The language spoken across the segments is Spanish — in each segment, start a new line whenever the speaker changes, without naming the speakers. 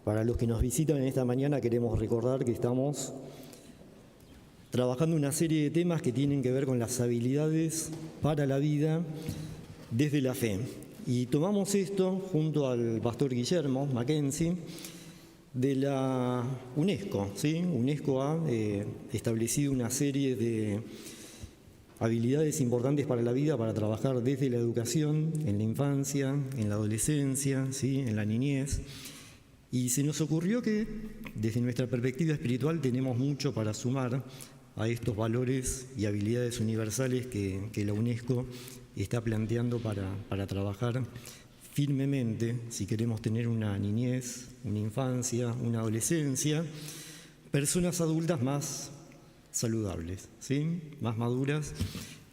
Para los que nos visitan en esta mañana queremos recordar que estamos trabajando una serie de temas que tienen que ver con las habilidades para la vida desde la fe. Y tomamos esto junto al pastor Guillermo Mackenzie de la UNESCO. ¿Sí? UNESCO ha establecido una serie de habilidades importantes para la vida, para trabajar desde la educación, en la infancia, en la adolescencia, ¿sí? En la niñez. Y se nos ocurrió que, desde nuestra perspectiva espiritual, tenemos mucho para sumar a estos valores y habilidades universales que la UNESCO está planteando para trabajar firmemente, si queremos tener una niñez, una infancia, una adolescencia, personas adultas más saludables, ¿sí? Más maduras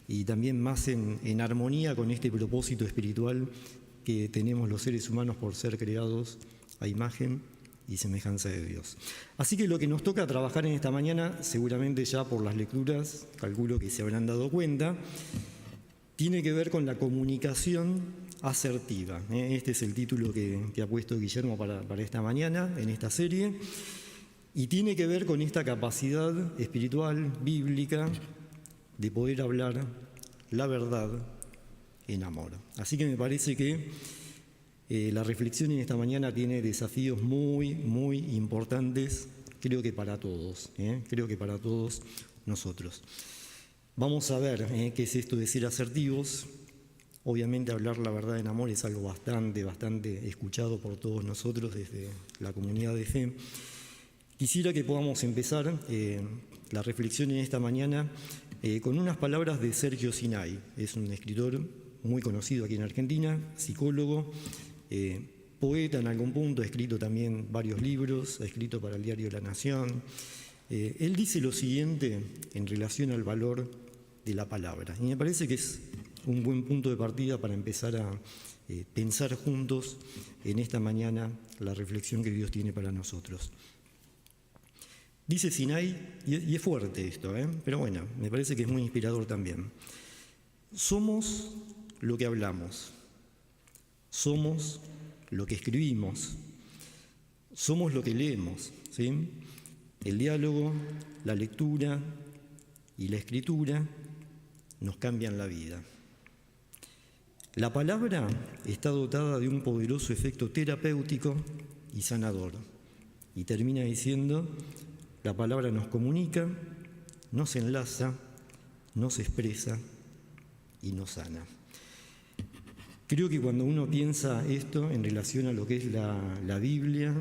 y también más en armonía con este propósito espiritual que tenemos los seres humanos por ser creados a imagen y semejanza de Dios. Así que lo que nos toca trabajar en esta mañana, seguramente ya por las lecturas, calculo que se habrán dado cuenta, tiene que ver con la comunicación asertiva. Este es el título que ha puesto Guillermo para esta mañana, en esta serie. Y tiene que ver con esta capacidad espiritual, bíblica, de poder hablar la verdad en amor. Así que me parece que la reflexión en esta mañana tiene desafíos muy, muy importantes, creo que para todos, nosotros. Vamos a ver qué es esto de ser asertivos. Obviamente hablar la verdad en amor es algo bastante escuchado por todos nosotros desde la comunidad de fe. Quisiera que podamos empezar la reflexión en esta mañana con unas palabras de Sergio Sinai. Es un escritor muy conocido aquí en Argentina, psicólogo, poeta en algún punto, ha escrito también varios libros, ha escrito para el diario La Nación. Él dice lo siguiente en relación al valor de la palabra, y me parece que es un buen punto de partida para empezar a pensar juntos en esta mañana la reflexión que Dios tiene para nosotros. Dice Sinai, y es fuerte esto, pero bueno, me parece que es muy inspirador también. Somos lo que hablamos, somos lo que escribimos, somos lo que leemos, ¿sí? El diálogo, la lectura y la escritura nos cambian la vida. La palabra está dotada de un poderoso efecto terapéutico y sanador. Y termina diciendo: la palabra nos comunica, nos enlaza, nos expresa y nos sana. Creo que cuando uno piensa esto en relación a lo que es la Biblia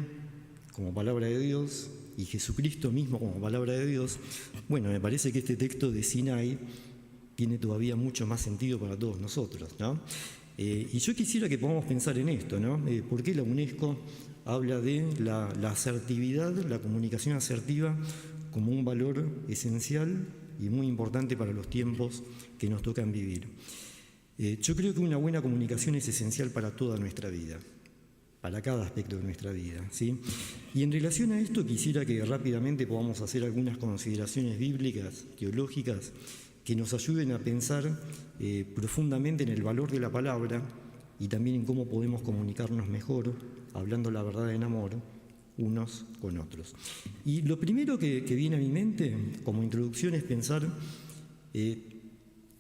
como palabra de Dios y Jesucristo mismo como palabra de Dios, bueno, me parece que este texto de Sinai tiene todavía mucho más sentido para todos nosotros, ¿no? Y yo quisiera que podamos pensar en esto, ¿no? ¿Por qué la UNESCO habla de la asertividad, la comunicación asertiva, como un valor esencial y muy importante para los tiempos que nos tocan vivir? Yo creo que una buena comunicación es esencial para toda nuestra vida, para cada aspecto de nuestra vida, ¿sí? Y en relación a esto quisiera que rápidamente podamos hacer algunas consideraciones bíblicas, teológicas, que nos ayuden a pensar profundamente en el valor de la palabra y también en cómo podemos comunicarnos mejor, hablando la verdad en amor, unos con otros. Y lo primero que viene a mi mente como introducción es pensar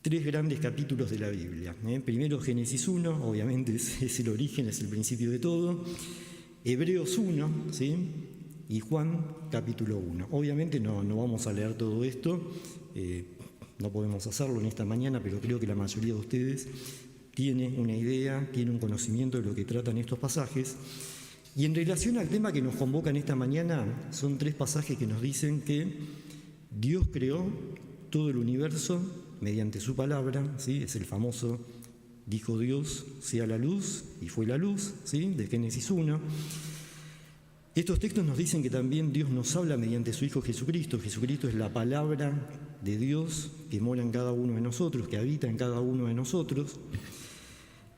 tres grandes capítulos de la Biblia. Primero Génesis 1, obviamente es el origen, es el principio de todo. Hebreos 1, ¿sí? Y Juan capítulo 1. Obviamente no vamos a leer todo esto, no podemos hacerlo en esta mañana, pero creo que la mayoría de ustedes tiene una idea, tiene un conocimiento de lo que tratan estos pasajes. Y en relación al tema que nos convoca en esta mañana, son tres pasajes que nos dicen que Dios creó todo el universo mediante su palabra, ¿sí? Es el famoso: dijo Dios, sea la luz, y fue la luz, ¿sí? De Génesis 1. Estos textos nos dicen que también Dios nos habla mediante su Hijo Jesucristo. Jesucristo es la palabra de Dios que mora en cada uno de nosotros, que habita en cada uno de nosotros.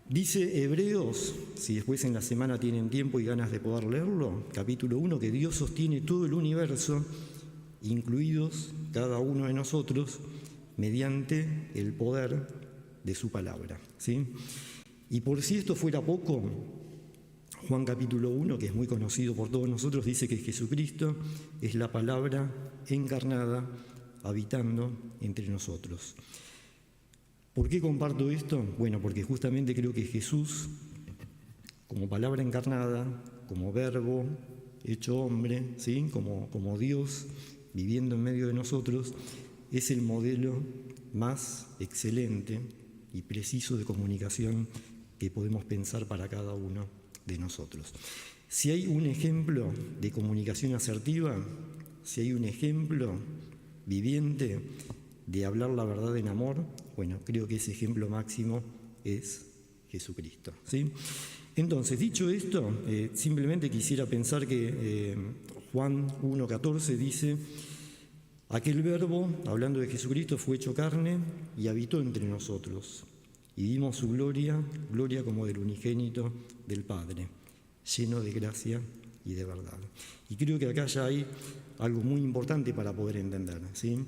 Dice Hebreos, si después en la semana tienen tiempo y ganas de poder leerlo, capítulo 1, que Dios sostiene todo el universo, incluidos cada uno de nosotros, mediante el poder de su palabra, ¿sí? Y por si esto fuera poco, Juan capítulo 1, que es muy conocido por todos nosotros, dice que Jesucristo es la palabra encarnada habitando entre nosotros. ¿Por qué comparto esto? Bueno, porque justamente creo que Jesús, como palabra encarnada, como verbo hecho hombre, ¿sí? como Dios viviendo en medio de nosotros, es el modelo más excelente y preciso de comunicación que podemos pensar para cada uno de nosotros. Si hay un ejemplo de comunicación asertiva, si hay un ejemplo viviente de hablar la verdad en amor, bueno, creo que ese ejemplo máximo es Jesucristo, ¿sí? Entonces, dicho esto, simplemente quisiera pensar que Juan 1,14 dice: aquel verbo, hablando de Jesucristo, fue hecho carne y habitó entre nosotros, y vimos su gloria, gloria como del unigénito del Padre, lleno de gracia y de verdad. Y creo que acá ya hay algo muy importante para poder entender, ¿sí?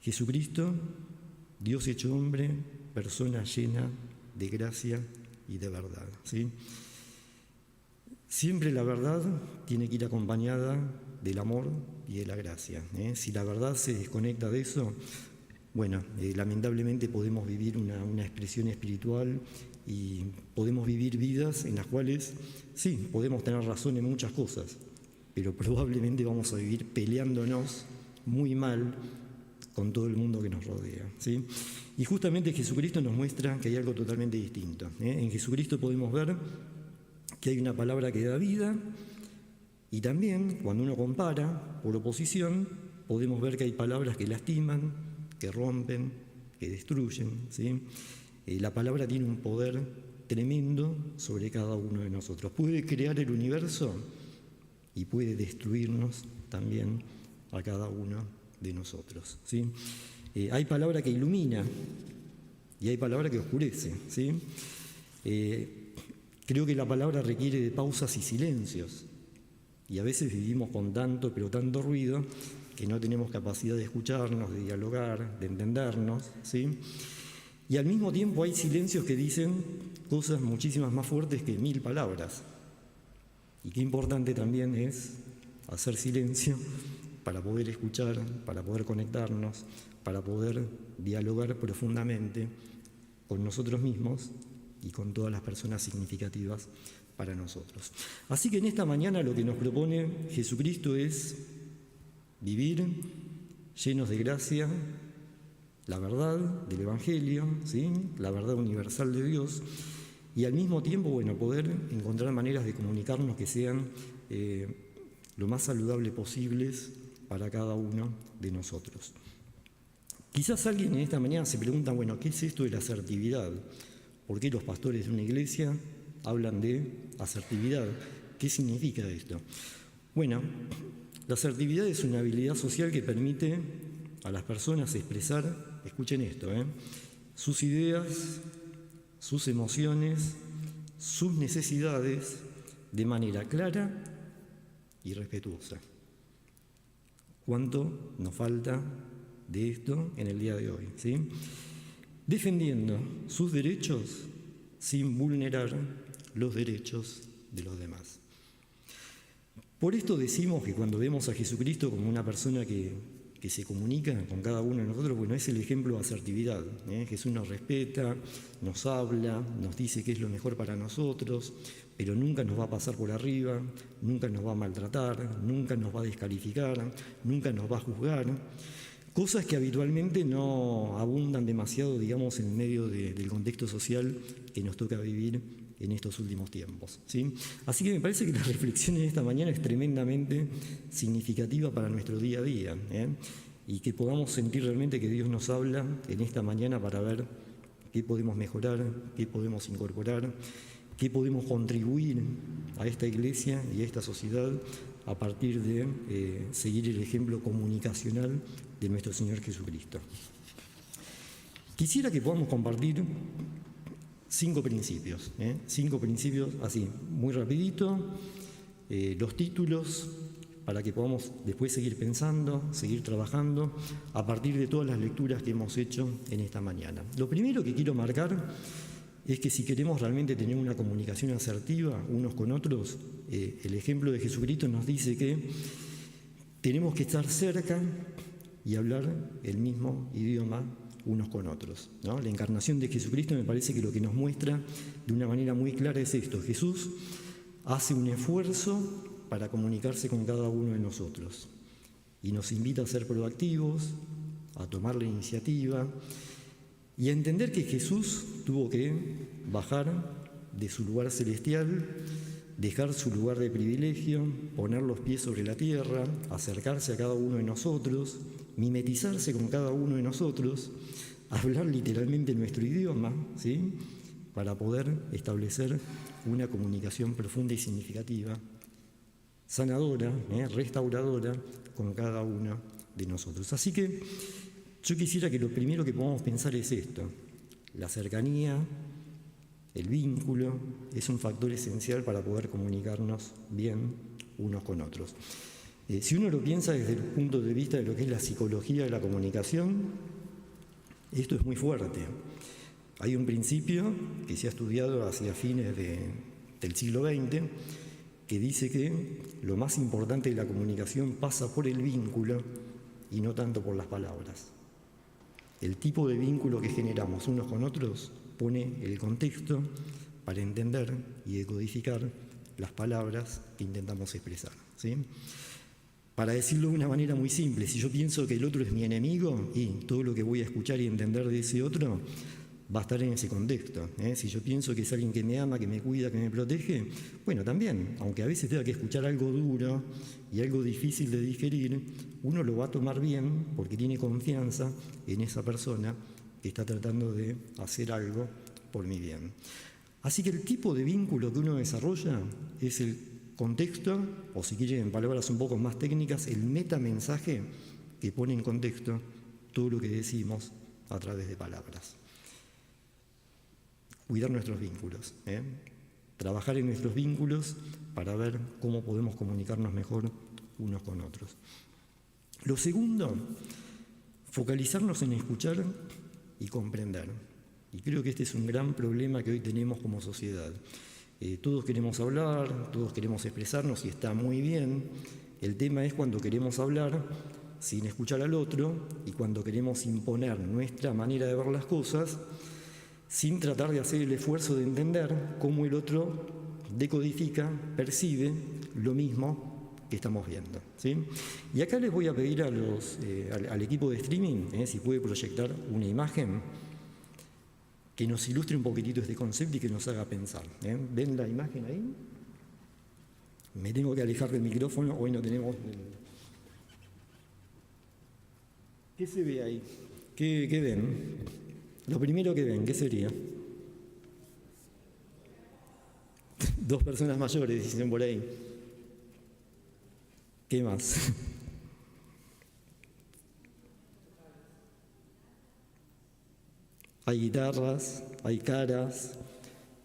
Jesucristo, Dios hecho hombre, persona llena de gracia y de verdad, ¿sí? Siempre la verdad tiene que ir acompañada del amor y de la gracia, ¿eh? Si la verdad se desconecta de eso, bueno, lamentablemente podemos vivir una expresión espiritual y podemos vivir vidas en las cuales, sí, podemos tener razón en muchas cosas, pero probablemente vamos a vivir peleándonos muy mal con todo el mundo que nos rodea, ¿sí? Y justamente Jesucristo nos muestra que hay algo totalmente distinto, ¿eh? En Jesucristo podemos ver que hay una palabra que da vida, y también cuando uno compara por oposición podemos ver que hay palabras que lastiman, que rompen, que destruyen, ¿sí? La palabra tiene un poder tremendo sobre cada uno de nosotros. Puede crear el universo y puede destruirnos también a cada uno de nosotros, ¿sí? Hay palabra que ilumina y hay palabra que oscurece, ¿sí? Creo que la palabra requiere de pausas y silencios, y a veces vivimos con tanto, pero tanto ruido, que no tenemos capacidad de escucharnos, de dialogar, de entendernos, ¿sí? Y al mismo tiempo hay silencios que dicen cosas muchísimas más fuertes que 1000 palabras. Y qué importante también es hacer silencio para poder escuchar, para poder conectarnos, para poder dialogar profundamente con nosotros mismos y con todas las personas significativas para nosotros. Así que en esta mañana lo que nos propone Jesucristo es vivir llenos de gracia, la verdad del Evangelio, ¿sí? La verdad universal de Dios, y al mismo tiempo, bueno, poder encontrar maneras de comunicarnos que sean lo más saludables posibles para cada uno de nosotros. Quizás alguien en esta mañana se pregunta, bueno, ¿qué es esto de la asertividad? ¿Por qué los pastores de una iglesia hablan de asertividad? ¿Qué significa esto? Bueno, la asertividad es una habilidad social que permite a las personas expresar, escuchen esto, sus ideas, sus emociones, sus necesidades de manera clara y respetuosa. ¿Cuánto nos falta de esto en el día de hoy, ¿sí? Defendiendo sus derechos sin vulnerar los derechos de los demás. Por esto decimos que cuando vemos a Jesucristo como una persona que se comunica con cada uno de nosotros, bueno, es el ejemplo de asertividad, ¿eh? Jesús nos respeta, nos habla, nos dice qué es lo mejor para nosotros, pero nunca nos va a pasar por arriba, nunca nos va a maltratar, nunca nos va a descalificar, nunca nos va a juzgar. Cosas que habitualmente no abundan demasiado, digamos, en medio del contexto social que nos toca vivir en estos últimos tiempos, ¿sí? Así que me parece que la reflexión en esta mañana es tremendamente significativa para nuestro día a día, y que podamos sentir realmente que Dios nos habla en esta mañana para ver qué podemos mejorar, qué podemos incorporar, qué podemos contribuir a esta iglesia y a esta sociedad a partir de seguir el ejemplo comunicacional de nuestro Señor Jesucristo. Quisiera que podamos compartir 5 principios, 5 principios así, muy rapidito, los títulos, para que podamos después seguir pensando, seguir trabajando a partir de todas las lecturas que hemos hecho en esta mañana. Lo primero que quiero marcar es que si queremos realmente tener una comunicación asertiva unos con otros, el ejemplo de Jesucristo nos dice que tenemos que estar cerca y hablar el mismo idioma unos con otros, ¿no? La encarnación de Jesucristo me parece que lo que nos muestra de una manera muy clara es esto: Jesús hace un esfuerzo para comunicarse con cada uno de nosotros y nos invita a ser proactivos, a tomar la iniciativa y a entender que Jesús tuvo que bajar de su lugar celestial, dejar su lugar de privilegio, poner los pies sobre la tierra, acercarse a cada uno de nosotros, mimetizarse con cada uno de nosotros, hablar literalmente nuestro idioma, ¿sí?, para poder establecer una comunicación profunda y significativa, sanadora, restauradora con cada uno de nosotros. Así que yo quisiera que lo primero que podamos pensar es esto: la cercanía, el vínculo, es un factor esencial para poder comunicarnos bien unos con otros. Si uno lo piensa desde el punto de vista de lo que es la psicología de la comunicación, esto es muy fuerte. Hay un principio que se ha estudiado hacia fines del siglo XX que dice que lo más importante de la comunicación pasa por el vínculo y no tanto por las palabras. El tipo de vínculo que generamos unos con otros pone el contexto para entender y decodificar las palabras que intentamos expresar, ¿sí? Para decirlo de una manera muy simple, si yo pienso que el otro es mi enemigo, y todo lo que voy a escuchar y entender de ese otro va a estar en ese contexto, ¿eh? Si yo pienso que es alguien que me ama, que me cuida, que me protege, bueno, también, aunque a veces tenga que escuchar algo duro y algo difícil de digerir, uno lo va a tomar bien porque tiene confianza en esa persona que está tratando de hacer algo por mi bien. Así que el tipo de vínculo que uno desarrolla es el contexto, o si quieren en palabras un poco más técnicas, el metamensaje que pone en contexto todo lo que decimos a través de palabras. Cuidar nuestros vínculos, trabajar en nuestros vínculos para ver cómo podemos comunicarnos mejor unos con otros. Lo segundo, focalizarnos en escuchar y comprender. Y creo que este es un gran problema que hoy tenemos como sociedad. Todos queremos hablar, todos queremos expresarnos y está muy bien. El tema es cuando queremos hablar sin escuchar al otro y cuando queremos imponer nuestra manera de ver las cosas sin tratar de hacer el esfuerzo de entender cómo el otro decodifica, percibe lo mismo que estamos viendo, ¿sí? Y acá les voy a pedir al equipo de streaming, si puede proyectar una imagen que nos ilustre un poquitito este concepto y que nos haga pensar. ¿Ven la imagen ahí? Me tengo que alejar del micrófono, hoy no tenemos... ¿Qué se ve ahí? ¿Qué ven? Lo primero que ven, ¿qué sería? Dos personas mayores, dicen por ahí. ¿Qué más? Hay guitarras, hay caras.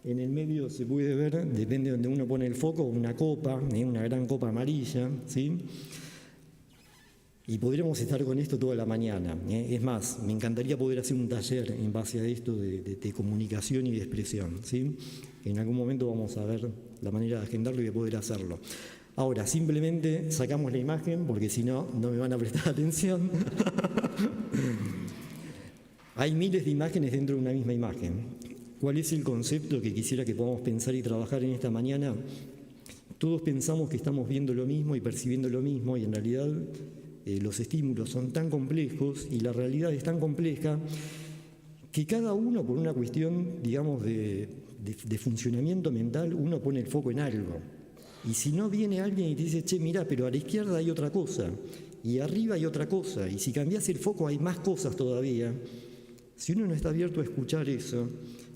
En el medio se puede ver, depende de donde uno pone el foco, una copa, una gran copa amarilla, ¿sí? Y podríamos estar con esto toda la mañana. Es más, me encantaría poder hacer un taller en base a esto de comunicación y de expresión, ¿sí? En algún momento vamos a ver la manera de agendarlo y de poder hacerlo. Ahora, simplemente sacamos la imagen, porque si no, no me van a prestar atención. Hay miles de imágenes dentro de una misma imagen. ¿Cuál es el concepto que quisiera que podamos pensar y trabajar en esta mañana? Todos pensamos que estamos viendo lo mismo y percibiendo lo mismo, y en realidad los estímulos son tan complejos y la realidad es tan compleja que cada uno, por una cuestión, digamos, de funcionamiento mental, uno pone el foco en algo. Y si no viene alguien y te dice, che, mira, pero a la izquierda hay otra cosa, y arriba hay otra cosa, y si cambias el foco hay más cosas todavía. Si uno no está abierto a escuchar eso,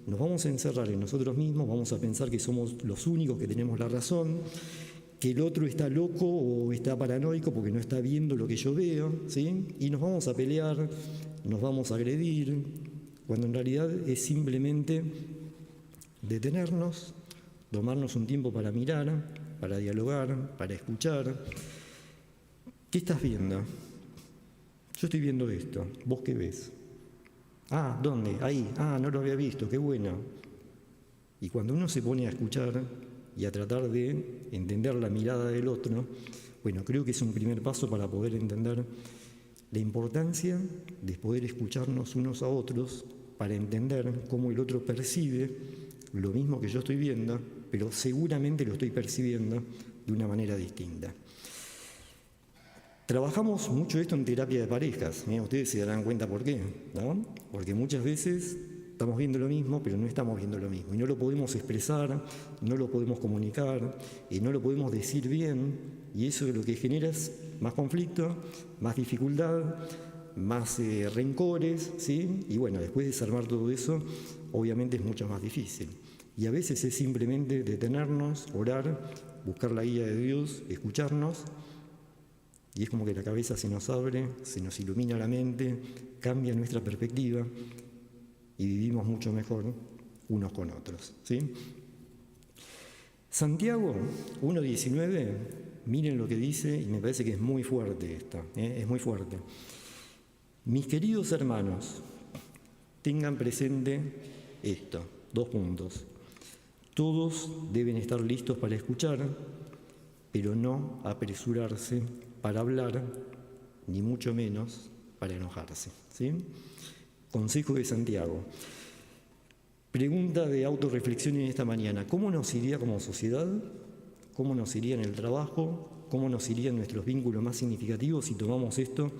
nos vamos a encerrar en nosotros mismos, vamos a pensar que somos los únicos que tenemos la razón, que el otro está loco o está paranoico porque no está viendo lo que yo veo, ¿sí? Y nos vamos a pelear, nos vamos a agredir, cuando en realidad es simplemente detenernos, tomarnos un tiempo para mirar, para dialogar, para escuchar. ¿Qué estás viendo? Yo estoy viendo esto. ¿Vos qué ves? Ah, ¿dónde? Ahí. Ah, no lo había visto. Qué bueno. Y cuando uno se pone a escuchar y a tratar de entender la mirada del otro, bueno, creo que es un primer paso para poder entender la importancia de poder escucharnos unos a otros para entender cómo el otro percibe lo mismo que yo estoy viendo, pero seguramente lo estoy percibiendo de una manera distinta. Trabajamos mucho esto en terapia de parejas, ustedes se darán cuenta por qué, ¿no? Porque muchas veces estamos viendo lo mismo, pero no estamos viendo lo mismo. Y no lo podemos expresar, no lo podemos comunicar, no lo podemos decir bien, y eso lo que genera es más conflicto, más dificultad, más rencores, ¿sí? Y bueno, después de desarmar todo eso, obviamente es mucho más difícil. Y a veces es simplemente detenernos, orar, buscar la guía de Dios, escucharnos, y es como que la cabeza se nos abre, se nos ilumina la mente, cambia nuestra perspectiva y vivimos mucho mejor unos con otros, ¿sí? Santiago 1:19, miren lo que dice y me parece que es muy fuerte esto, es muy fuerte. Mis queridos hermanos, tengan presente esto, 2 puntos. Todos deben estar listos para escuchar, pero no apresurarse para hablar, ni mucho menos para enojarse, ¿sí? Consejo de Santiago. Pregunta de autorreflexión en esta mañana. ¿Cómo nos iría como sociedad? ¿Cómo nos iría en el trabajo? ¿Cómo nos irían nuestros vínculos más significativos si tomamos esto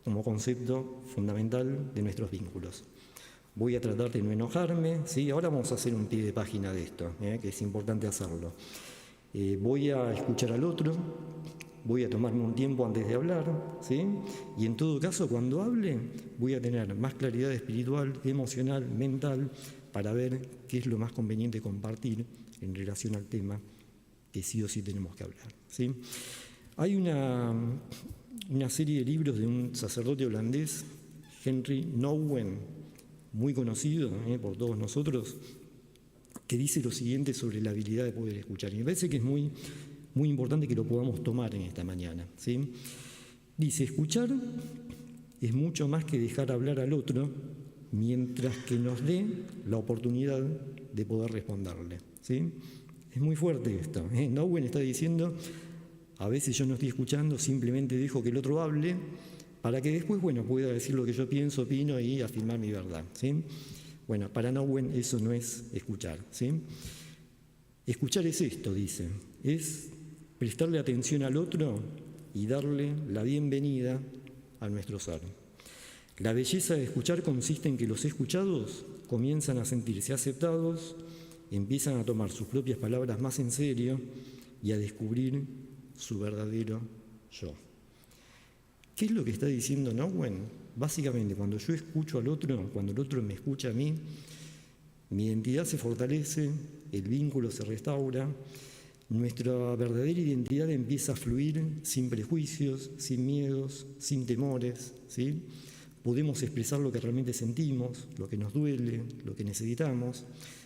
como concepto fundamental de nuestros vínculos? Voy a tratar de no enojarme, ¿sí? Ahora vamos a hacer un pie de página de esto, que es importante hacerlo. Voy a escuchar al otro, voy a tomarme un tiempo antes de hablar, ¿sí? Y en todo caso, cuando hable, voy a tener más claridad espiritual, emocional, mental, para ver qué es lo más conveniente compartir en relación al tema que sí o sí tenemos que hablar, ¿sí? Hay una serie de libros de un sacerdote holandés, Henry Nouwen, muy conocido por todos nosotros, que dice lo siguiente sobre la habilidad de poder escuchar. Y me parece que es muy importante que lo podamos tomar en esta mañana, ¿sí? Dice, escuchar es mucho más que dejar hablar al otro mientras que nos dé la oportunidad de poder responderle, ¿sí? Es muy fuerte esto, Nouwen está diciendo, a veces yo no estoy escuchando, simplemente dejo que el otro hable para que después, bueno, pueda decir lo que yo pienso, opino y afirmar mi verdad, ¿sí? Bueno, para Nouwen eso no es escuchar, ¿sí? Escuchar es esto, dice, es prestarle atención al otro y darle la bienvenida a nuestro ser. La belleza de escuchar consiste en que los escuchados comienzan a sentirse aceptados, empiezan a tomar sus propias palabras más en serio y a descubrir su verdadero yo. ¿Qué es lo que está diciendo Nouwen? Básicamente, cuando yo escucho al otro, cuando el otro me escucha a mí, mi identidad se fortalece, el vínculo se restaura, nuestra verdadera identidad empieza a fluir sin prejuicios, sin miedos, sin temores, ¿sí? Podemos expresar lo que realmente sentimos, lo que nos duele, lo que necesitamos,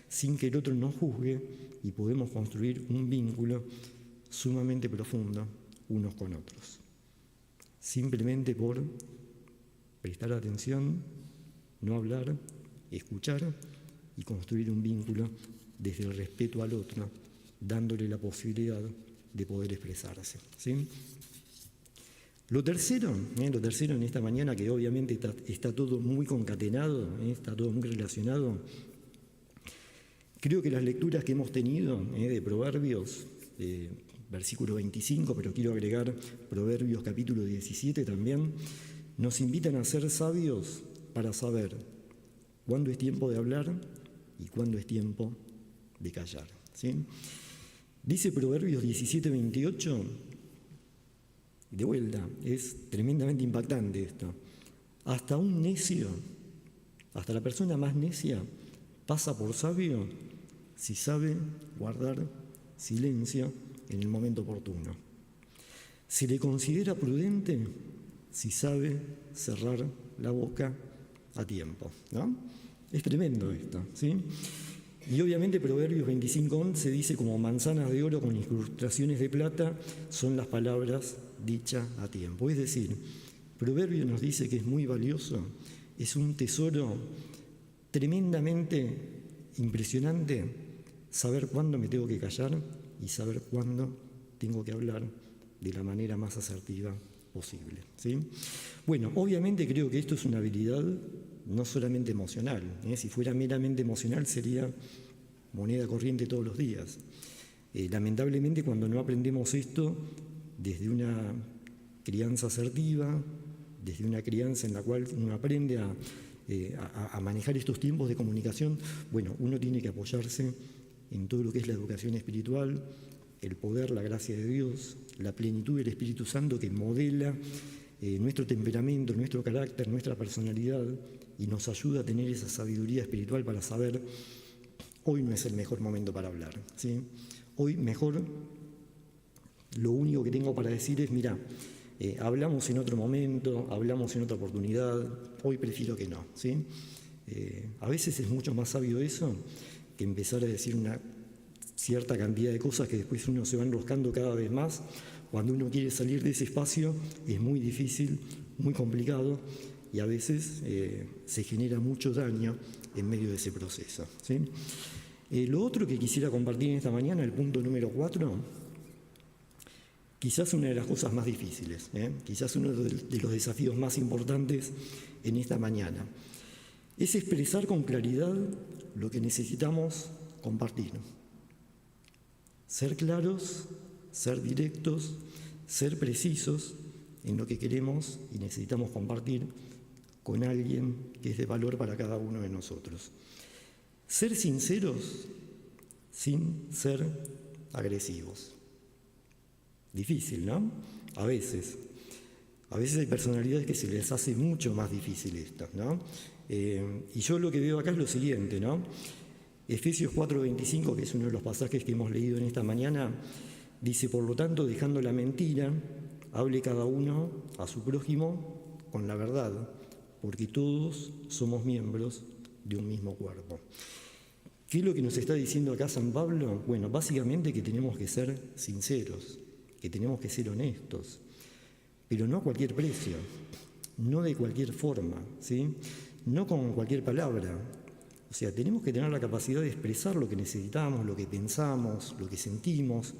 sin que el otro nos juzgue, y podemos construir un vínculo sumamente profundo unos con otros. Simplemente por prestar atención, no hablar, escuchar y construir un vínculo desde el respeto al otro, dándole la posibilidad de poder expresarse, ¿sí? Lo tercero en esta mañana, que obviamente está todo muy concatenado, está todo muy relacionado, creo que las lecturas que hemos tenido de Proverbios, versículo 25, pero quiero agregar Proverbios capítulo 17 también, nos invitan a ser sabios para saber cuándo es tiempo de hablar y cuándo es tiempo de callar, ¿sí? Dice Proverbios 17:28, de vuelta, es tremendamente impactante esto. Hasta un necio, hasta la persona más necia, pasa por sabio si sabe guardar silencio en el momento oportuno. Se le considera prudente si sabe cerrar la boca a tiempo, ¿no? Es tremendo esto, ¿sí? Y obviamente Proverbios 25:11 dice, como manzanas de oro con incrustaciones de plata son las palabras dichas a tiempo. Es decir, Proverbios nos dice que es muy valioso, es un tesoro tremendamente impresionante saber cuándo me tengo que callar y saber cuándo tengo que hablar de la manera más asertiva posible, ¿sí? Bueno, obviamente creo que esto es una habilidad no solamente emocional, ¿eh? Si fuera meramente emocional sería moneda corriente todos los días. Lamentablemente cuando no aprendemos esto desde una crianza asertiva, desde una crianza en la cual uno aprende a manejar estos tiempos de comunicación, bueno, uno tiene que apoyarse en todo lo que es la educación espiritual, el poder, la gracia de Dios, la plenitud del Espíritu Santo que modela nuestro temperamento, nuestro carácter, nuestra personalidad y nos ayuda a tener esa sabiduría espiritual para saber hoy no es el mejor momento para hablar, ¿sí? Hoy mejor lo único que tengo para decir es, mira, hablamos en otro momento, hablamos en otra oportunidad, hoy prefiero que no, ¿sí? A veces es mucho más sabio eso que empezar a decir una cierta cantidad de cosas que después uno se va enroscando cada vez más. Cuando uno quiere salir de ese espacio es muy difícil, muy complicado y a veces se genera mucho daño en medio de ese proceso, ¿sí? Lo otro que quisiera compartir en esta mañana, el punto número 4, quizás una de las cosas más difíciles, quizás uno de los desafíos más importantes en esta mañana, es expresar con claridad lo que necesitamos compartir. Ser claros, ser directos, ser precisos en lo que queremos y necesitamos compartir con alguien que es de valor para cada uno de nosotros. Ser sinceros sin ser agresivos. Difícil, ¿no? A veces hay personalidades que se les hace mucho más difícil esto, ¿no? Y yo lo que veo acá es lo siguiente, ¿no? Efesios 4:25, que es uno de los pasajes que hemos leído en esta mañana, dice, por lo tanto, dejando la mentira, hable cada uno a su prójimo con la verdad, porque todos somos miembros de un mismo cuerpo. ¿Qué es lo que nos está diciendo acá San Pablo? Bueno, básicamente que tenemos que ser sinceros, que tenemos que ser honestos, pero no a cualquier precio, no de cualquier forma, ¿sí? No con cualquier palabra. O sea, tenemos que tener la capacidad de expresar lo que necesitamos, lo que pensamos, lo que sentimos,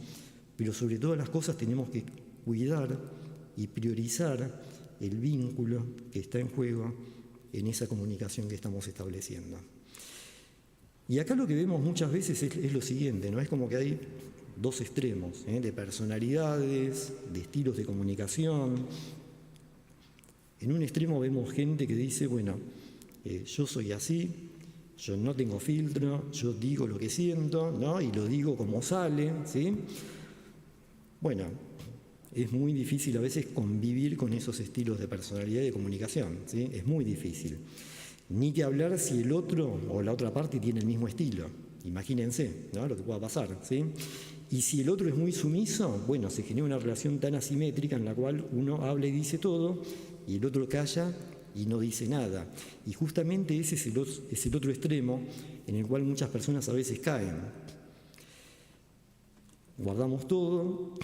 pero sobre todas las cosas tenemos que cuidar y priorizar el vínculo que está en juego en esa comunicación que estamos estableciendo. Y acá lo que vemos muchas veces es lo siguiente, ¿no? Es como que hay dos extremos, de personalidades, de estilos de comunicación. En un extremo vemos gente que dice, bueno, yo soy así, yo no tengo filtro, yo digo lo que siento, ¿no? Y lo digo como sale, ¿sí? Bueno, es muy difícil a veces convivir con esos estilos de personalidad y de comunicación, ¿sí? Es muy difícil. Ni que hablar si el otro o la otra parte tiene el mismo estilo. Imagínense, ¿no? Lo que pueda pasar, ¿sí? Y si el otro es muy sumiso, bueno, se genera una relación tan asimétrica en la cual uno habla y dice todo y el otro calla y no dice nada. Y justamente ese es el otro extremo en el cual muchas personas a veces caen. Guardamos todo.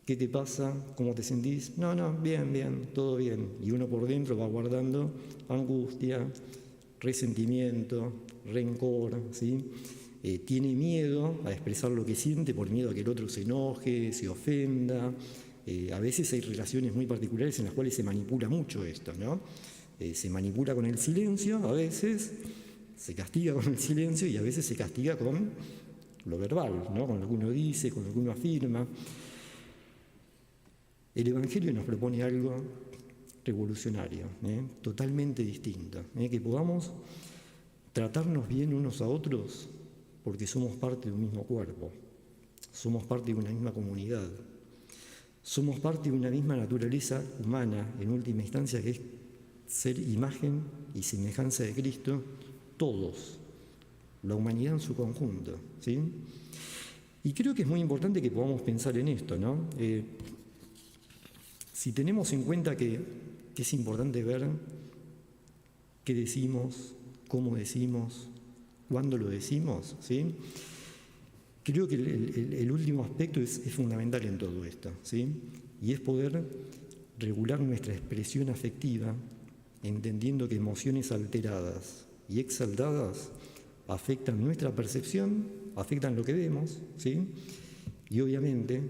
¿Qué te pasa? ¿Cómo te sentís? No, bien, todo bien. Y uno por dentro va guardando angustia, resentimiento, rencor, ¿sí? Tiene miedo a expresar lo que siente por miedo a que el otro se enoje, se ofenda. A veces hay relaciones muy particulares en las cuales se manipula mucho esto, ¿no? Se manipula con el silencio, a veces se castiga con el silencio y a veces se castiga con lo verbal, ¿no? Con lo que uno dice, con lo que uno afirma. El Evangelio nos propone algo revolucionario, totalmente distinto, que podamos tratarnos bien unos a otros porque somos parte de un mismo cuerpo, somos parte de una misma comunidad, somos parte de una misma naturaleza humana, en última instancia, que es ser imagen y semejanza de Cristo, todos, la humanidad en su conjunto, ¿sí? Y creo que es muy importante que podamos pensar en esto, ¿no? Si tenemos en cuenta que es importante ver qué decimos, cómo decimos, cuándo lo decimos, ¿sí? Creo que el último aspecto es fundamental en todo esto, ¿sí? Y es poder regular nuestra expresión afectiva, entendiendo que emociones alteradas y exaltadas afectan nuestra percepción afectan lo que vemos, ¿sí? Y obviamente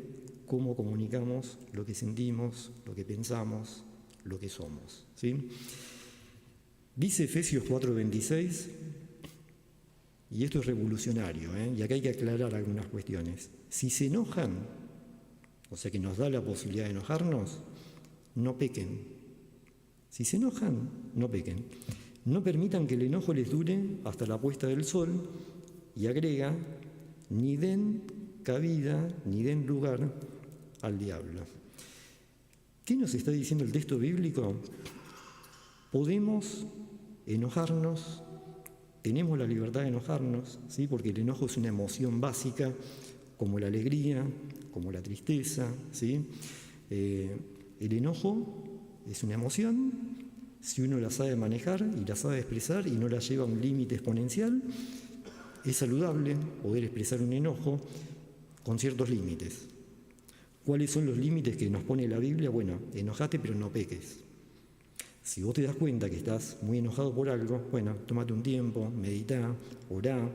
cómo comunicamos lo que sentimos, lo que pensamos, lo que somos, ¿sí? Dice Efesios 4:26, y esto es revolucionario, y acá hay que aclarar algunas cuestiones. Si se enojan, o sea que nos da la posibilidad de enojarnos, no pequen. Si se enojan, no pequen. No permitan que el enojo les dure hasta la puesta del sol, y agrega, ni den cabida, ni den lugar al diablo. ¿Qué nos está diciendo el texto bíblico? Podemos enojarnos, tenemos la libertad de enojarnos, ¿sí? Porque el enojo es una emoción básica, como la alegría, como la tristeza, ¿sí? El enojo es una emoción, si uno la sabe manejar y la sabe expresar y no la lleva a un límite exponencial, es saludable poder expresar un enojo con ciertos límites. ¿Cuáles son los límites que nos pone la Biblia? Bueno, enojate pero no peques. Si vos te das cuenta que estás muy enojado por algo, bueno, tómate un tiempo, meditá, orá,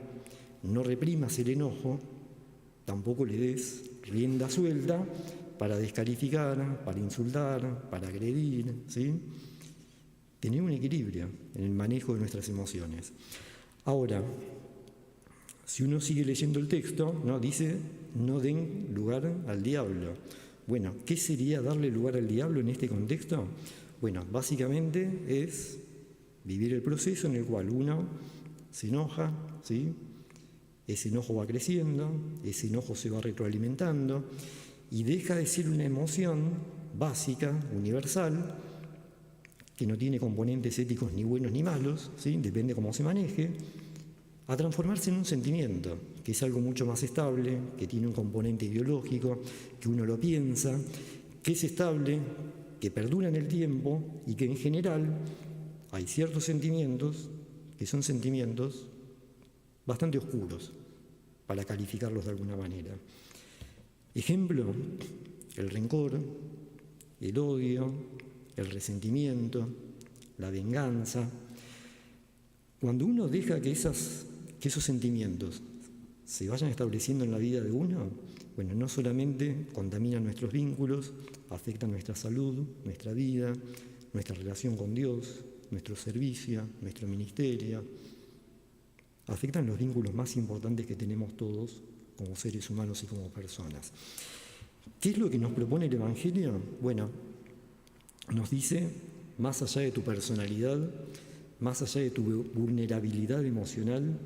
no reprimas el enojo, tampoco le des rienda suelta para descalificar, para insultar, para agredir, ¿sí? Tener un equilibrio en el manejo de nuestras emociones. Ahora, si uno sigue leyendo el texto, ¿no? Dice, no den lugar al diablo. Bueno, ¿qué sería darle lugar al diablo en este contexto? Bueno, básicamente es vivir el proceso en el cual uno se enoja, ¿sí? Ese enojo va creciendo, ese enojo se va retroalimentando y deja de ser una emoción básica, universal, que no tiene componentes éticos ni buenos ni malos, ¿sí? Depende cómo se maneje, a transformarse en un sentimiento, que es algo mucho más estable, que tiene un componente ideológico, que uno lo piensa, que es estable, que perdura en el tiempo y que en general hay ciertos sentimientos que son sentimientos bastante oscuros, para calificarlos de alguna manera. Ejemplo, el rencor, el odio, el resentimiento, la venganza. Cuando uno deja que esos sentimientos se vayan estableciendo en la vida de uno, bueno, no solamente contaminan nuestros vínculos, afectan nuestra salud, nuestra vida, nuestra relación con Dios, nuestro servicio, nuestro ministerio, afectan los vínculos más importantes que tenemos todos como seres humanos y como personas. ¿Qué es lo que nos propone el Evangelio? Bueno, nos dice, más allá de tu personalidad, más allá de tu vulnerabilidad emocional,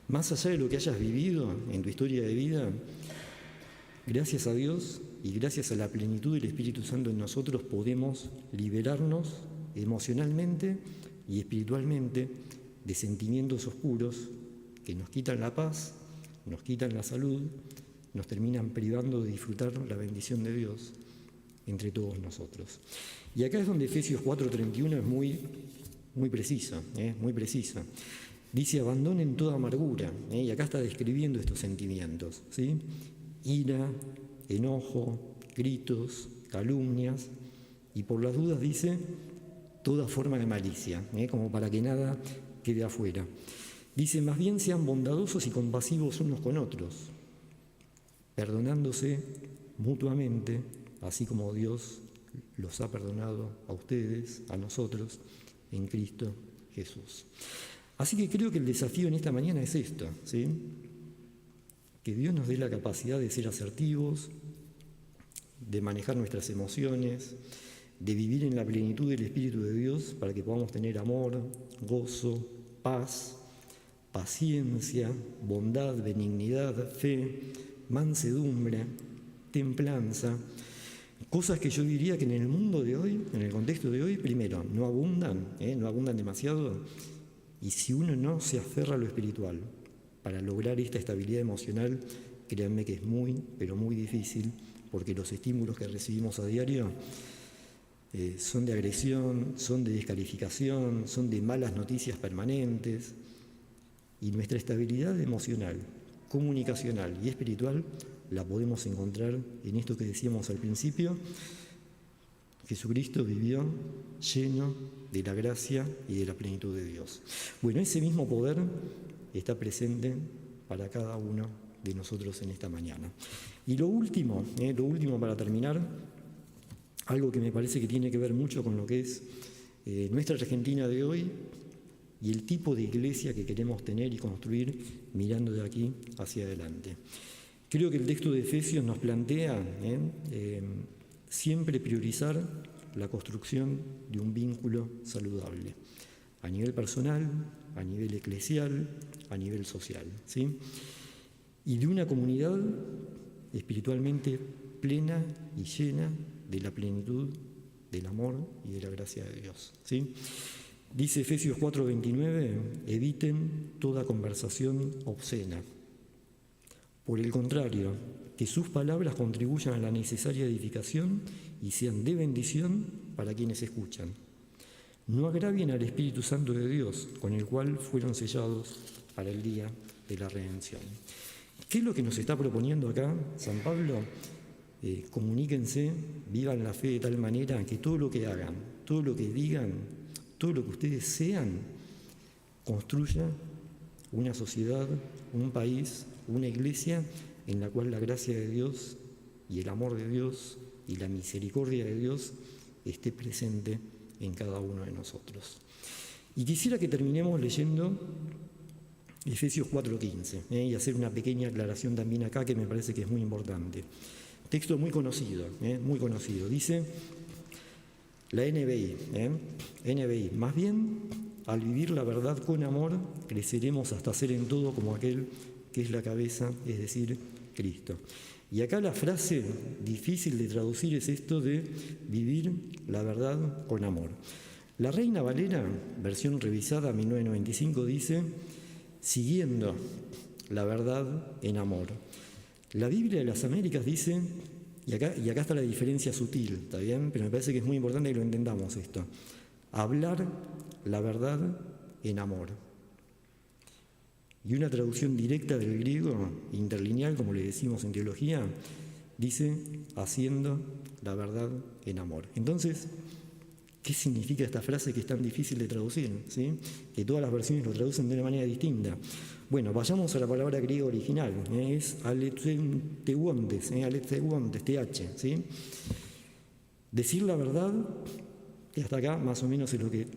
más allá de lo que hayas vivido en tu historia de vida, gracias a Dios y gracias a la plenitud del Espíritu Santo en nosotros podemos liberarnos emocionalmente y espiritualmente de sentimientos oscuros que nos quitan la paz, nos quitan la salud, nos terminan privando de disfrutar la bendición de Dios entre todos nosotros. Y acá es donde Efesios 4:31 es muy precisa, muy precisa. Dice, abandonen toda amargura, y acá está describiendo estos sentimientos, ¿sí? Ira, enojo, gritos, calumnias, y por las dudas dice, toda forma de malicia, como para que nada quede afuera. Dice, más bien sean bondadosos y compasivos unos con otros, perdonándose mutuamente, así como Dios los ha perdonado a ustedes, a nosotros, en Cristo Jesús. Así que creo que el desafío en esta mañana es esto, ¿sí? Que Dios nos dé la capacidad de ser asertivos, de manejar nuestras emociones, de vivir en la plenitud del Espíritu de Dios para que podamos tener amor, gozo, paz, paciencia, bondad, benignidad, fe, mansedumbre, templanza. Cosas que yo diría que en el mundo de hoy, en el contexto de hoy, primero, no abundan demasiado, y si uno no se aferra a lo espiritual para lograr esta estabilidad emocional, créanme que es muy, pero muy difícil, porque los estímulos que recibimos a diario son de agresión, son de descalificación, son de malas noticias permanentes, y nuestra estabilidad emocional, comunicacional y espiritual la podemos encontrar en esto que decíamos al principio. Jesucristo vivió lleno de la gracia y de la plenitud de Dios. Bueno, ese mismo poder está presente para cada uno de nosotros en esta mañana. Y lo último para terminar, algo que me parece que tiene que ver mucho con lo que es nuestra Argentina de hoy y el tipo de iglesia que queremos tener y construir mirando de aquí hacia adelante. Creo que el texto de Efesios nos plantea siempre priorizar la construcción de un vínculo saludable, a nivel personal, a nivel eclesial, a nivel social, ¿sí? Y de una comunidad espiritualmente plena y llena de la plenitud del amor y de la gracia de Dios, ¿sí? Dice Efesios 4:29, eviten toda conversación obscena. Por el contrario, que sus palabras contribuyan a la necesaria edificación y sean de bendición para quienes escuchan. No agravien al Espíritu Santo de Dios, con el cual fueron sellados para el día de la redención. ¿Qué es lo que nos está proponiendo acá San Pablo? Comuníquense, vivan la fe de tal manera que todo lo que hagan, todo lo que digan, todo lo que ustedes sean, construya una sociedad, un país, una iglesia en la cual la gracia de Dios y el amor de Dios y la misericordia de Dios esté presente en cada uno de nosotros. Y quisiera que terminemos leyendo Efesios 4:15 y hacer una pequeña aclaración también acá que me parece que es muy importante. Texto muy conocido, muy conocido. Dice la NBI, más bien, al vivir la verdad con amor, creceremos hasta ser en todo como aquel que es la cabeza, es decir, Cristo. Y acá la frase difícil de traducir es esto de vivir la verdad con amor. La Reina Valera, versión revisada 1995, dice, siguiendo la verdad en amor. La Biblia de las Américas dice, y acá está la diferencia sutil, ¿está bien? Pero me parece que es muy importante que lo entendamos esto. Hablar la verdad en amor. Y una traducción directa del griego, interlineal, como le decimos en teología, dice, haciendo la verdad en amor. Entonces, ¿qué significa esta frase que es tan difícil de traducir? ¿Sí? Que todas las versiones lo traducen de una manera distinta. Bueno, vayamos a la palabra griega original, es aletheontes, th, ¿sí? Decir la verdad, y hasta acá más o menos es lo que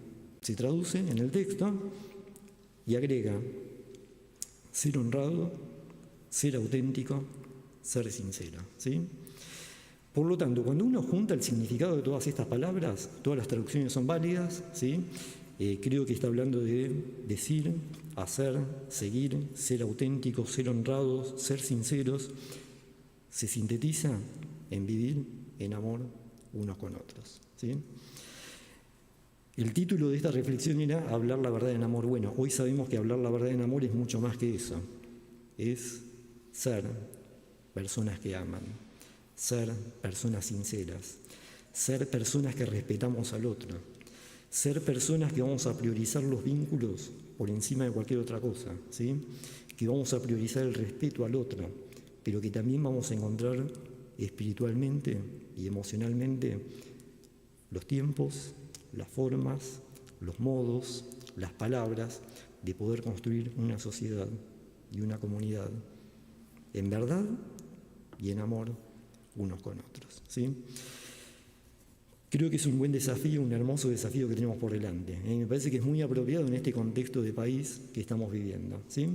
se traduce en el texto, y agrega ser honrado, ser auténtico, ser sincero, ¿sí? Por lo tanto, cuando uno junta el significado de todas estas palabras, todas las traducciones son válidas, ¿sí? Creo que está hablando de decir, hacer, seguir, ser auténticos, ser honrados, ser sinceros. Se sintetiza en vivir en amor unos con otros, ¿sí? El título de esta reflexión era hablar la verdad en amor. Bueno, hoy sabemos que hablar la verdad en amor es mucho más que eso. Es ser personas que aman, ser personas sinceras, ser personas que respetamos al otro, ser personas que vamos a priorizar los vínculos por encima de cualquier otra cosa, ¿sí? Que vamos a priorizar el respeto al otro, pero que también vamos a encontrar espiritualmente y emocionalmente los tiempos, las formas, los modos, las palabras de poder construir una sociedad y una comunidad en verdad y en amor unos con otros, ¿sí? Creo que es un buen desafío, un hermoso desafío que tenemos por delante. Me parece que es muy apropiado en este contexto de país que estamos viviendo, ¿sí?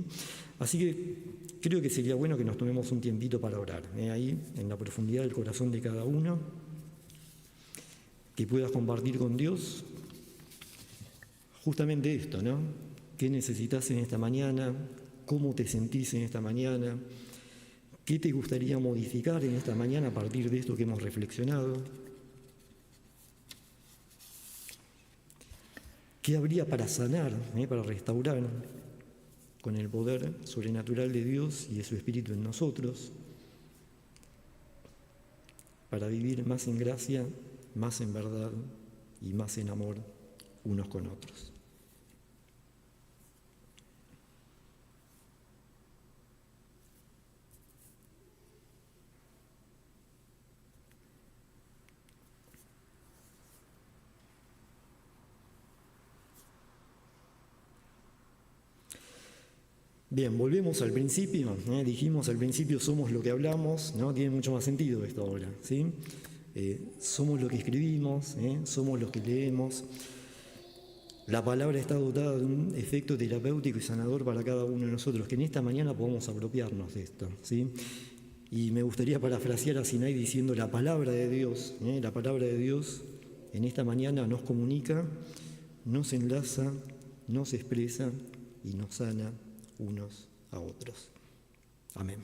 Así que creo que sería bueno que nos tomemos un tiempito para orar, ahí en la profundidad del corazón de cada uno, que puedas compartir con Dios justamente esto, ¿no? ¿Qué necesitas en esta mañana? ¿Cómo te sentís en esta mañana? ¿Qué te gustaría modificar en esta mañana a partir de esto que hemos reflexionado? ¿Qué habría para sanar, para restaurar con el poder sobrenatural de Dios y de su Espíritu en nosotros, para vivir más en gracia, más en verdad y más en amor unos con otros? Bien, volvemos al principio. Dijimos al principio somos lo que hablamos, ¿no? Tiene mucho más sentido esto ahora, ¿sí? Somos lo que escribimos, somos los que leemos. La palabra está dotada de un efecto terapéutico y sanador para cada uno de nosotros, que en esta mañana podamos apropiarnos de esto, ¿sí? Y me gustaría parafrasear a Sinai diciendo la palabra de Dios en esta mañana nos comunica, nos enlaza, nos expresa y nos sana unos a otros. Amén.